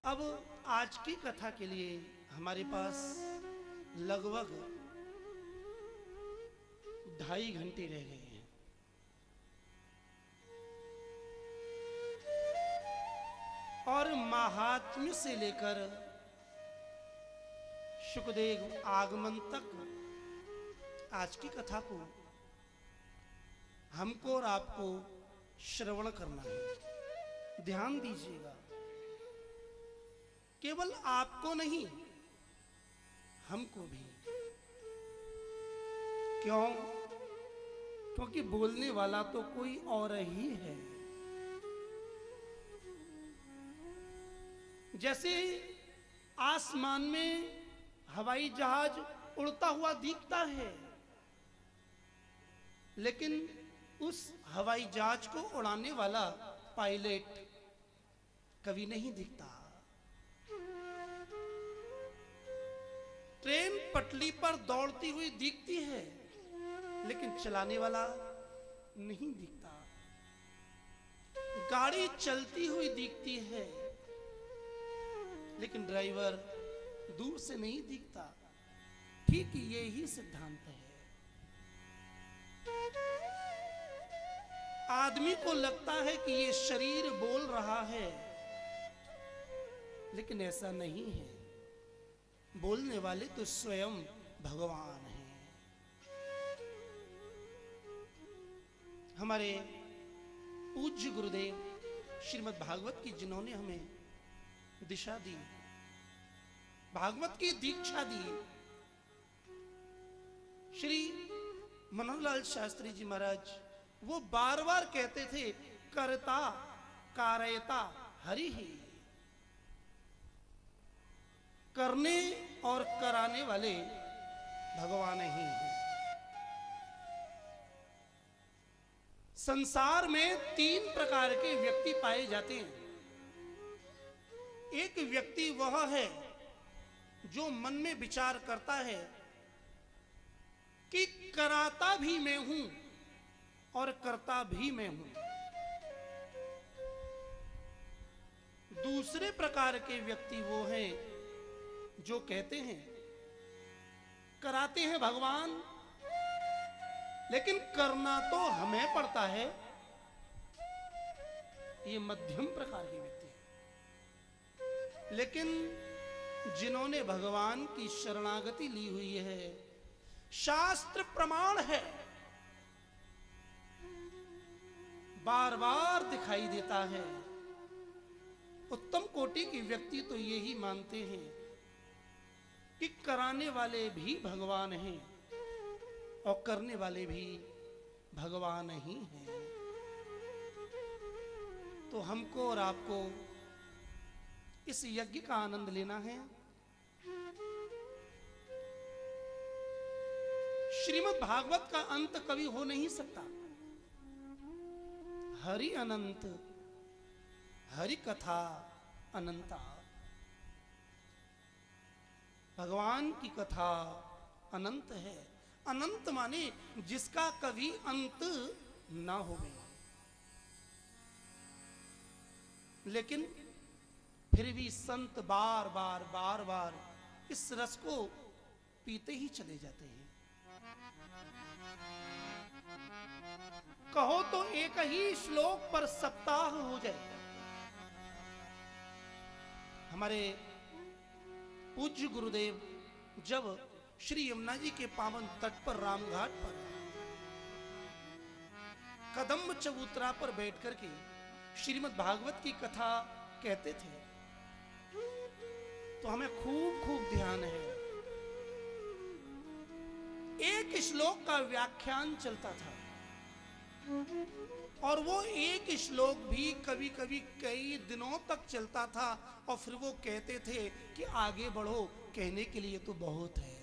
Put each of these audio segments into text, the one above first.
अब आज की कथा के लिए हमारे पास लगभग 2.5 घंटे रह गए हैं। और महात्म्य से लेकर शुकदेव आगमन तक आज की कथा को हमको और आपको श्रवण करना है। ध्यान दीजिएगा, केवल आपको नहीं, हमको भी। क्यों? क्योंकि बोलने वाला तो कोई और ही है। जैसे आसमान में हवाई जहाज उड़ता हुआ दिखता है, लेकिन उस हवाई जहाज को उड़ाने वाला पायलट कभी नहीं दिखता। ट्रेन पटरी पर दौड़ती हुई दिखती है, लेकिन चलाने वाला नहीं दिखता। गाड़ी चलती हुई दिखती है, लेकिन ड्राइवर दूर से नहीं दिखता। ठीक यही सिद्धांत है। आदमी को लगता है कि ये शरीर बोल रहा है, लेकिन ऐसा नहीं है। बोलने वाले तो स्वयं भगवान हैं। हमारे पूज्य गुरुदेव श्रीमद् भागवत की जिन्होंने हमें दिशा दी, भागवत की दीक्षा दी, श्री मनोहरलाल शास्त्री जी महाराज वो बार बार कहते थे, करता कारयता हरि ही। करने और कराने वाले भगवान ही हैं। संसार में 3 प्रकार के व्यक्ति पाए जाते हैं। एक व्यक्ति वह है जो मन में विचार करता है कि कराता भी मैं हूं और करता भी मैं हूं। दूसरे प्रकार के व्यक्ति वो हैं जो कहते हैं, कराते हैं भगवान, लेकिन करना तो हमें पड़ता है। ये मध्यम प्रकार के व्यक्ति हैं। लेकिन जिन्होंने भगवान की शरणागति ली हुई है, शास्त्र प्रमाण है, बार बार दिखाई देता है। उत्तम कोटि के व्यक्ति तो यही मानते हैं कि कराने वाले भी भगवान हैं और करने वाले भी भगवान ही हैं। तो हमको और आपको इस यज्ञ का आनंद लेना है। श्रीमद् भागवत का अंत कभी हो नहीं सकता। हरि अनंत, हरि कथा अनंता। भगवान की कथा अनंत है। अनंत माने जिसका कभी अंत ना हो। लेकिन फिर भी संत बार बार बार बार इस रस को पीते ही चले जाते हैं। कहो तो एक ही श्लोक पर सप्ताह हो जाए। हमारे पूज्य गुरुदेव जब श्री यमुना जी के पावन तट पर रामघाट पर कदम्ब चबूतरा पर बैठ करके श्रीमद् भागवत की कथा कहते थे, तो हमें खूब खूब ध्यान है। एक श्लोक का व्याख्यान चलता था, और वो एक श्लोक भी कभी कभी कई दिनों तक चलता था। और फिर वो कहते थे कि आगे बढ़ो, कहने के लिए तो बहुत है।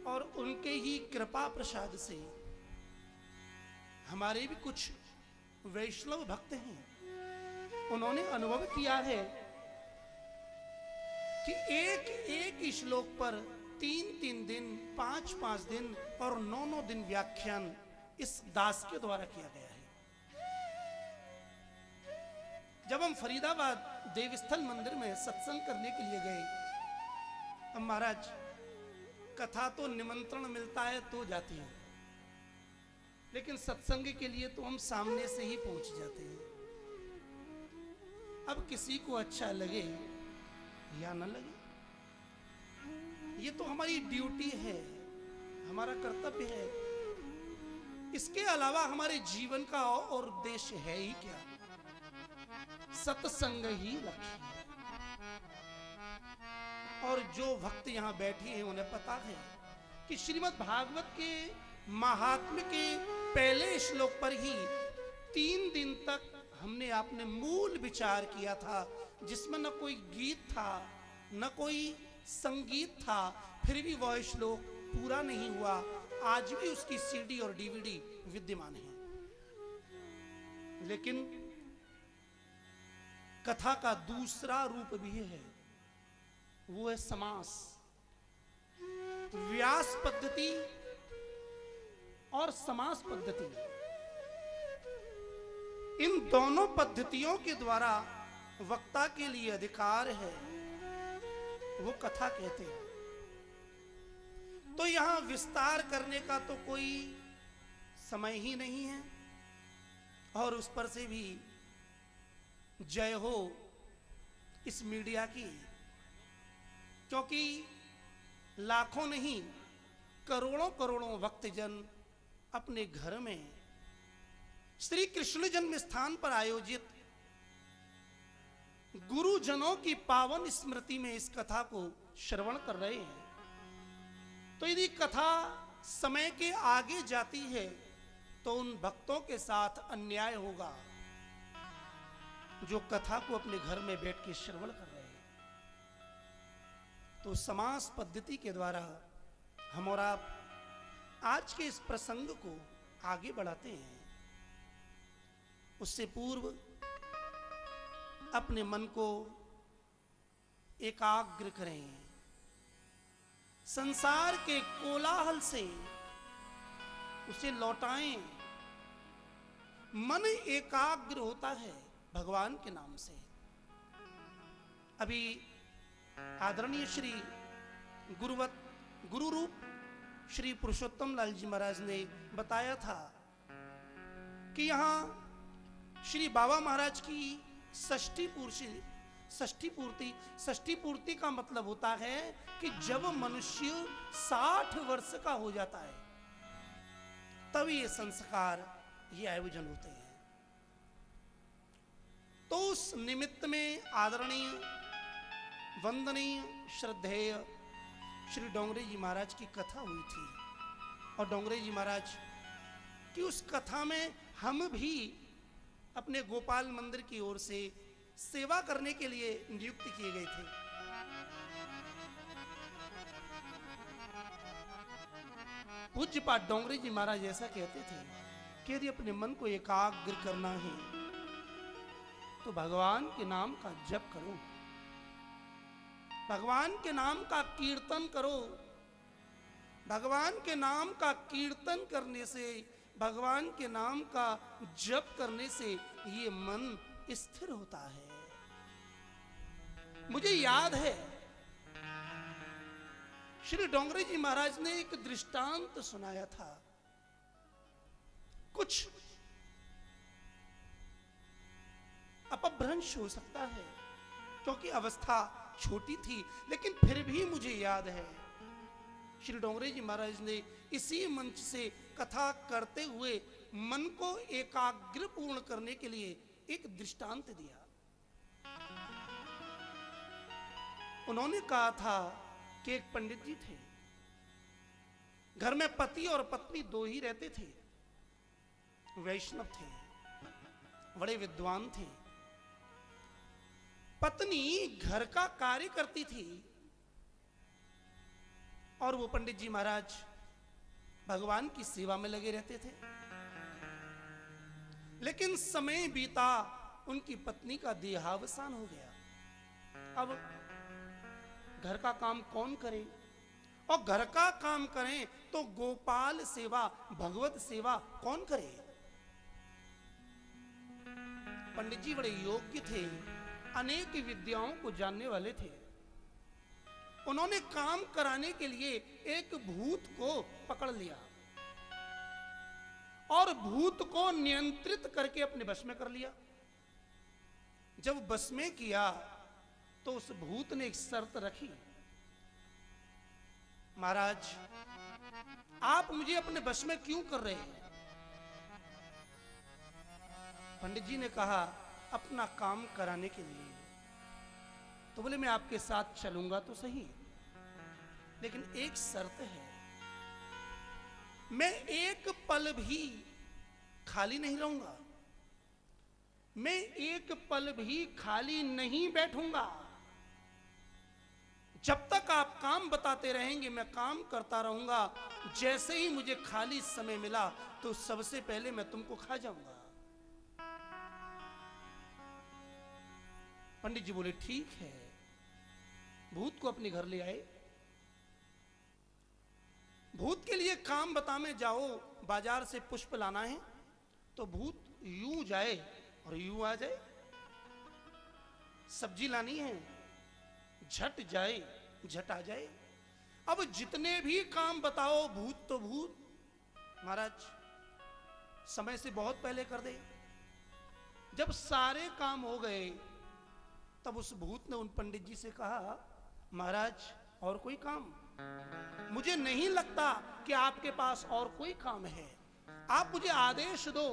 और उनके ही कृपा प्रसाद से हमारे भी कुछ वैष्णव भक्त हैं, उन्होंने अनुभव किया है कि एक एक श्लोक पर 3-3 दिन, 5-5 दिन और 9-9 दिन व्याख्यान इस दास के द्वारा किया गया है। जब हम फरीदाबाद देवस्थल मंदिर में सत्संग करने के लिए गए, अब महाराज कथा तो निमंत्रण मिलता है तो जाते हैं, लेकिन सत्संग के लिए तो हम सामने से ही पहुंच जाते हैं। अब किसी को अच्छा लगे या ना लगे, ये तो हमारी ड्यूटी है, हमारा कर्तव्य है। इसके अलावा हमारे जीवन का और उद्देश्य है ही क्या? सत्संग ही लक्ष्य है। और जो भक्त यहां बैठे हैं उन्हें पता है कि श्रीमद् भागवत के महात्म्य के पहले श्लोक पर ही 3 दिन तक हमने आपने मूल विचार किया था, जिसमें न कोई गीत था न कोई संगीत था, फिर भी वह श्लोक पूरा नहीं हुआ। आज भी उसकी सीडी और डीवीडी विद्यमान है। लेकिन कथा का दूसरा रूप भी है, वो है समास। व्यास पद्धति और समास पद्धति, इन दोनों पद्धतियों के द्वारा वक्ता के लिए अधिकार है, वो कथा कहते हैं। तो यहां विस्तार करने का तो कोई समय ही नहीं है, और उस पर से भी जय हो इस मीडिया की, क्योंकि लाखों नहीं करोड़ों करोड़ों भक्तजन अपने घर में श्री कृष्ण जन्म स्थान पर आयोजित गुरुजनों की पावन स्मृति में इस कथा को श्रवण कर रहे हैं। तो यदि कथा समय के आगे जाती है तो उन भक्तों के साथ अन्याय होगा जो कथा को अपने घर में बैठ के श्रवण कर रहे हैं। तो समास पद्धति के द्वारा हम और आप आज के इस प्रसंग को आगे बढ़ाते हैं। उससे पूर्व अपने मन को एकाग्र करें, संसार के कोलाहल से उसे लौटाएं। मन एकाग्र होता है भगवान के नाम से। अभी आदरणीय श्री गुरु रूप श्री पुरुषोत्तम लाल जी महाराज ने बताया था कि यहां श्री बाबा महाराज की षष्ठी पूर्ति का मतलब होता है कि जब मनुष्य 60 वर्ष का हो जाता है तब ये संस्कार, ये आयोजन होते हैं। तो उस निमित्त में आदरणीय वंदनीय श्रद्धेय श्री डोंगरे जी महाराज की कथा हुई थी, और डोंगरे जी महाराज की उस कथा में हम भी अपने गोपाल मंदिर की ओर से सेवा करने के लिए नियुक्त किए गए थे। पूज्यपाद डोंगरे जी महाराज ऐसा कहते थे कि यदि अपने मन को एकाग्र करना है तो भगवान के नाम का जप करो, भगवान के नाम का कीर्तन करो। भगवान के नाम का कीर्तन करने से, भगवान के नाम का जप करने से ये मन स्थिर होता है। मुझे याद है श्री डोंगरे जी महाराज ने एक दृष्टांत सुनाया था। कुछ अपभ्रंश हो सकता है क्योंकि अवस्था छोटी थी, लेकिन फिर भी मुझे याद है श्री डोंगरे जी महाराज ने इसी मंच से कथा करते हुए मन को एकाग्र पूर्ण करने के लिए एक दृष्टांत दिया। उन्होंने कहा था कि एक पंडित जी थे, घर में पति और पत्नी 2 ही रहते थे, वैष्णव थे, बड़े विद्वान थे। पत्नी घर का कार्य करती थी और वो पंडित जी महाराज भगवान की सेवा में लगे रहते थे। लेकिन समय बीता, उनकी पत्नी का देहावसान हो गया। अब घर का काम कौन करे, और घर का काम करें तो गोपाल सेवा, भगवत सेवा कौन करे। पंडित जी बड़े योग्य थे, अनेक विद्याओं को जानने वाले थे। उन्होंने काम कराने के लिए एक भूत को पकड़ लिया और भूत को नियंत्रित करके अपने वश में कर लिया। जब वश में किया तो उस भूत ने एक शर्त रखी, महाराज आप मुझे अपने वश में क्यों कर रहे हैं? पंडित जी ने कहा अपना काम कराने के लिए। तो बोले मैं आपके साथ चलूंगा तो सही, लेकिन एक शर्त है, मैं एक पल भी खाली नहीं रहूंगा, मैं एक पल भी खाली नहीं बैठूंगा। जब तक आप काम बताते रहेंगे मैं काम करता रहूंगा। जैसे ही मुझे खाली समय मिला तो सबसे पहले मैं तुमको खा जाऊंगा। पंडित जी बोले ठीक है। भूत को अपने घर ले आए। भूत के लिए काम बताने जाओ, बाजार से पुष्प लाना है, तो भूत यूं जाए और यूं आ जाए। सब्जी लानी है, झट जाए झट आ जाए। अब जितने भी काम बताओ भूत तो भूत, महाराज समय से बहुत पहले कर दे। जब सारे काम हो गए तब उस भूत ने उन पंडित जी से कहा, महाराज और कोई काम? मुझे नहीं लगता कि आपके पास और कोई काम है, आप मुझे आदेश दो,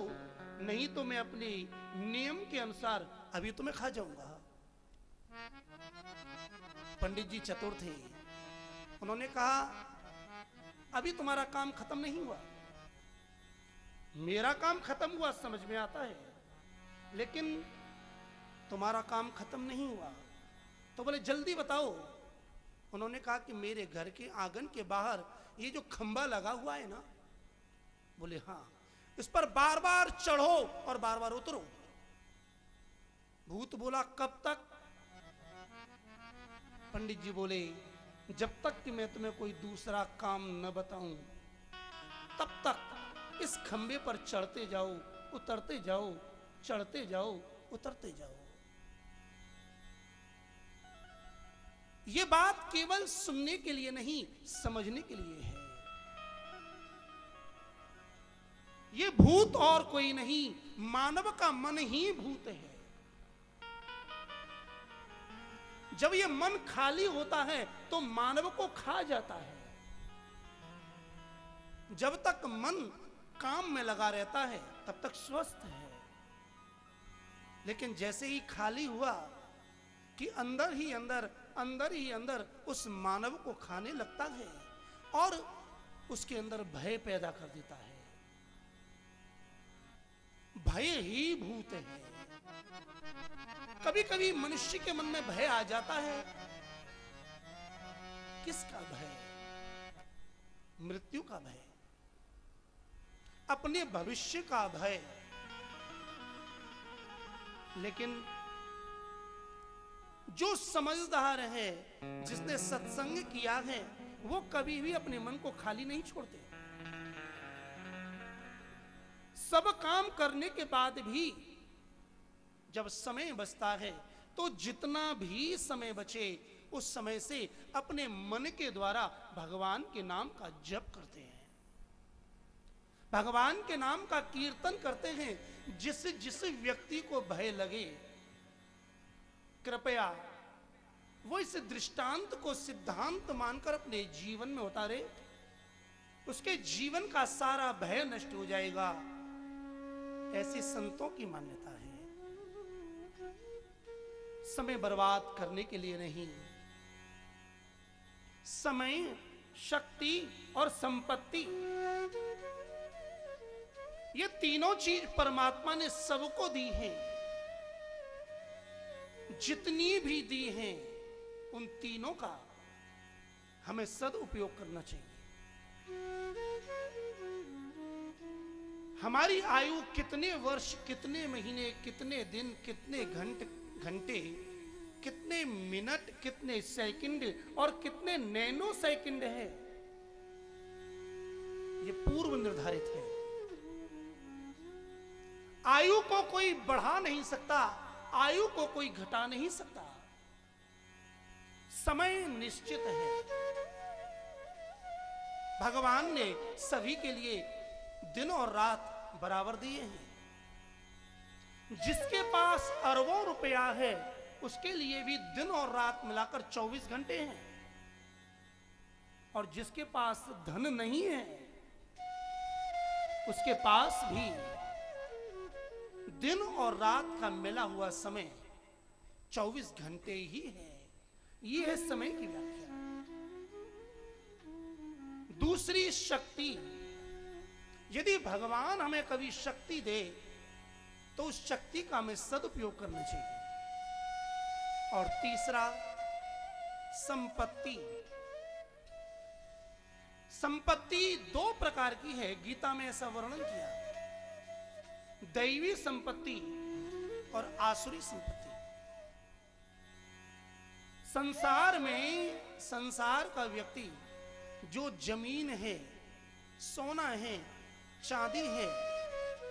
नहीं तो मैं अपने नियम के अनुसार अभी तुम्हें खा जाऊंगा। पंडित जी चतुर थे, उन्होंने कहा अभी तुम्हारा काम खत्म नहीं हुआ, मेरा काम खत्म हुआ समझ में आता है, लेकिन तुम्हारा काम खत्म नहीं हुआ। तो बोले जल्दी बताओ। उन्होंने कहा कि मेरे घर के आंगन के बाहर ये जो खंबा लगा हुआ है ना, बोले हाँ, इस पर बार बार चढ़ो और बार बार उतरो। भूत बोला कब तक? पंडित जी बोले जब तक कि मैं तुम्हें कोई दूसरा काम न बताऊं तब तक इस खंबे पर चढ़ते जाओ उतरते जाओ, चढ़ते जाओ उतरते जाओ। ये बात केवल सुनने के लिए नहीं, समझने के लिए है। ये भूत और कोई नहीं, मानव का मन ही भूत है। जब ये मन खाली होता है तो मानव को खा जाता है। जब तक मन काम में लगा रहता है तब तक स्वस्थ है, लेकिन जैसे ही खाली हुआ कि अंदर ही अंदर उस मानव को खाने लगता है और उसके अंदर भय पैदा कर देता है। भय ही भूत है। कभी कभी मनुष्य के मन में भय आ जाता है। किसका भय? मृत्यु का भय, अपने भविष्य का भय। लेकिन जो समझदार है, जिसने सत्संग किया है, वो कभी भी अपने मन को खाली नहीं छोड़ते। सब काम करने के बाद भी जब समय बचता है तो जितना भी समय बचे उस समय से अपने मन के द्वारा भगवान के नाम का जप करते हैं, भगवान के नाम का कीर्तन करते हैं। जिस व्यक्ति को भय लगे, कृपया वो इस दृष्टांत को सिद्धांत मानकर अपने जीवन में उतारे, उसके जीवन का सारा भय नष्ट हो जाएगा। ऐसे संतों की मान्यता है। समय बर्बाद करने के लिए नहीं, समय, शक्ति और संपत्ति, ये तीनों चीज परमात्मा ने सबको दी हैं। जितनी भी दी हैं उन तीनों का हमें सदुपयोग करना चाहिए। हमारी आयु कितने वर्ष, कितने महीने, कितने दिन, कितने घंटे, कितने मिनट, कितने सेकंड और कितने नैनो सेकंड है, ये पूर्व निर्धारित है। आयु को कोई बढ़ा नहीं सकता, आयु को कोई घटा नहीं सकता। समय निश्चित है। भगवान ने सभी के लिए दिन और रात बराबर दिए हैं। जिसके पास अरबों रुपया है उसके लिए भी दिन और रात मिलाकर 24 घंटे हैं, और जिसके पास धन नहीं है उसके पास भी दिन और रात का मिला हुआ समय 24 घंटे ही है। यह है समय की व्याख्या। दूसरी शक्ति, यदि भगवान हमें कभी शक्ति दे तो उस शक्ति का हमें सदुपयोग करना चाहिए। और तीसरा संपत्ति। संपत्ति दो प्रकार की है, गीता में ऐसा वर्णन किया, दैवी संपत्ति और आसुरी संपत्ति। संसार में, संसार का व्यक्ति जो जमीन है, सोना है, चांदी है,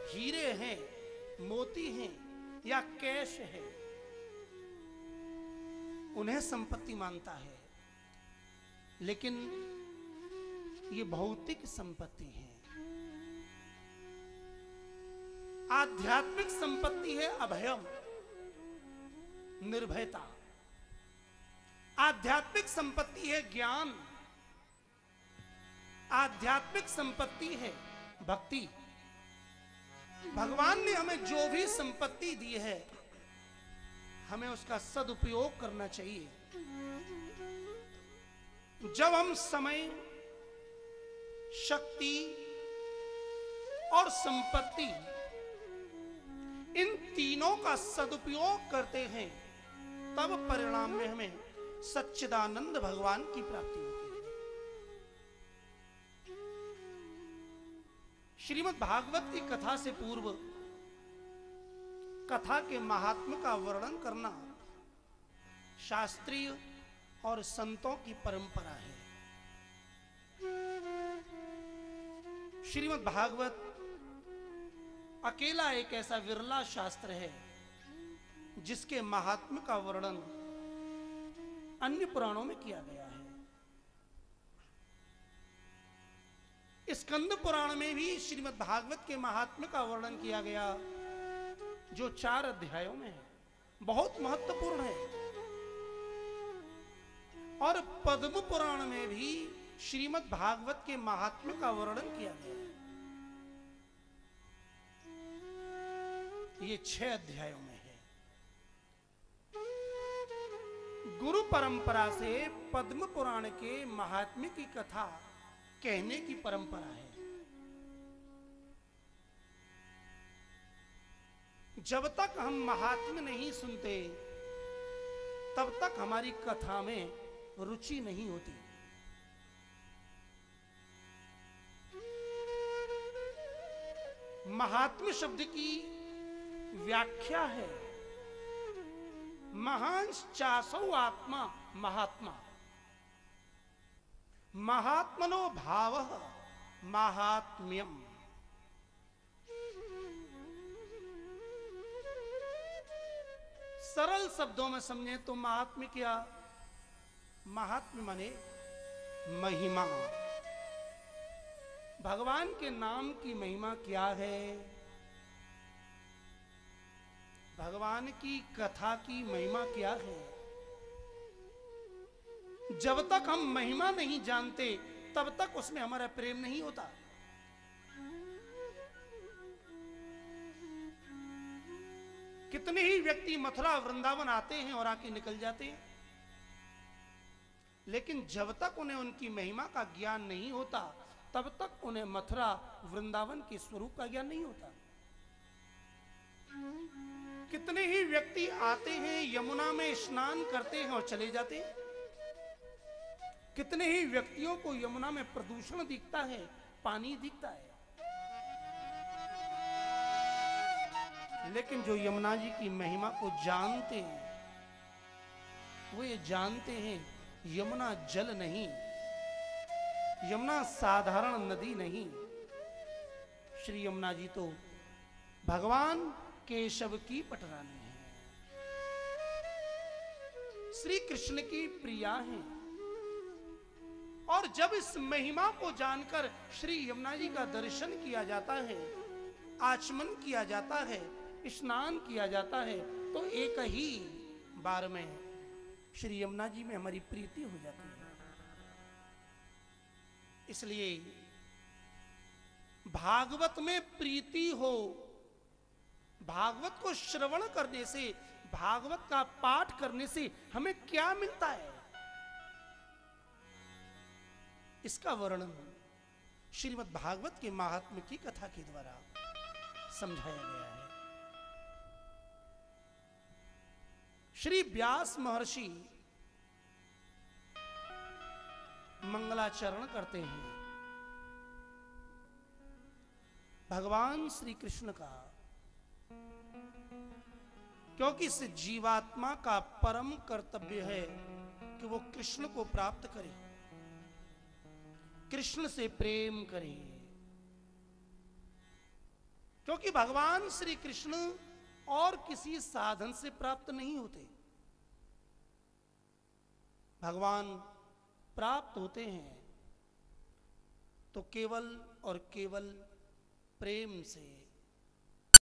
हीरे हैं, मोती हैं या कैश है, उन्हें संपत्ति मानता है। लेकिन ये भौतिक संपत्ति है। आध्यात्मिक संपत्ति है अभयम, निर्भयता। आध्यात्मिक संपत्ति है ज्ञान। आध्यात्मिक संपत्ति है भक्ति। भगवान ने हमें जो भी संपत्ति दी है हमें उसका सदुपयोग करना चाहिए। जब हम समय, शक्ति और संपत्ति, इन तीनों का सदुपयोग करते हैं तब परिणाम में हमें सच्चिदानंद भगवान की प्राप्ति होती है। श्रीमद् भागवत की कथा से पूर्व कथा के महात्म्य का वर्णन करना शास्त्रीय और संतों की परंपरा है। श्रीमद् भागवत अकेला एक ऐसा विरला शास्त्र है जिसके महात्म्य का वर्णन अन्य पुराणों में किया गया है। स्कंद पुराण में भी श्रीमद् भागवत के महात्म्य का वर्णन किया गया, जो 4 अध्यायों में है, बहुत महत्वपूर्ण है। और पद्म पुराण में भी श्रीमद् भागवत के महात्म्य का वर्णन किया गया है। ये 6 अध्यायों में है। गुरु परंपरा से पद्म पुराण के महात्म्य की कथा कहने की परंपरा है। जब तक हम महात्म्य नहीं सुनते तब तक हमारी कथा में रुचि नहीं होती। महात्म्य शब्द की व्याख्या है महांश चासौ आत्मा महात्मा, महात्मनो भावः महात्म्यम। सरल शब्दों में समझे तो महात्म्य क्या? महात्म्य माने महिमा। भगवान के नाम की महिमा क्या है? भगवान की कथा की महिमा क्या है? जब तक हम महिमा नहीं जानते तब तक उसमें हमारा प्रेम नहीं होता। कितने ही व्यक्ति मथुरा वृंदावन आते हैं और आके निकल जाते हैं, लेकिन जब तक उन्हें उनकी महिमा का ज्ञान नहीं होता तब तक उन्हें मथुरा वृंदावन के स्वरूप का ज्ञान नहीं होता। कितने ही व्यक्ति आते हैं, यमुना में स्नान करते हैं और चले जाते हैं। कितने ही व्यक्तियों को यमुना में प्रदूषण दिखता है, पानी दिखता है, लेकिन जो यमुना जी की महिमा को जानते हैं वो ये जानते हैं यमुना जल नहीं, यमुना साधारण नदी नहीं। श्री यमुना जी तो भगवान केशव की पटरानी है, श्री कृष्ण की प्रिया है। और जब इस महिमा को जानकर श्री यमुना जी का दर्शन किया जाता है, आचमन किया जाता है, स्नान किया जाता है, तो एक ही बार में श्री यमुना जी में हमारी प्रीति हो जाती है। इसलिए भागवत में प्रीति हो, भागवत को श्रवण करने से, भागवत का पाठ करने से हमें क्या मिलता है, इसका वर्णन श्रीमद् भागवत के महात्म्य की कथा के द्वारा समझाया गया है। श्री व्यास महर्षि मंगलाचरण करते हैं भगवान श्री कृष्ण का, क्योंकि इस जीवात्मा का परम कर्तव्य है कि वो कृष्ण को प्राप्त करे, कृष्ण से प्रेम करे। क्योंकि भगवान श्री कृष्ण और किसी साधन से प्राप्त नहीं होते, भगवान प्राप्त होते हैं तो केवल और केवल प्रेम से।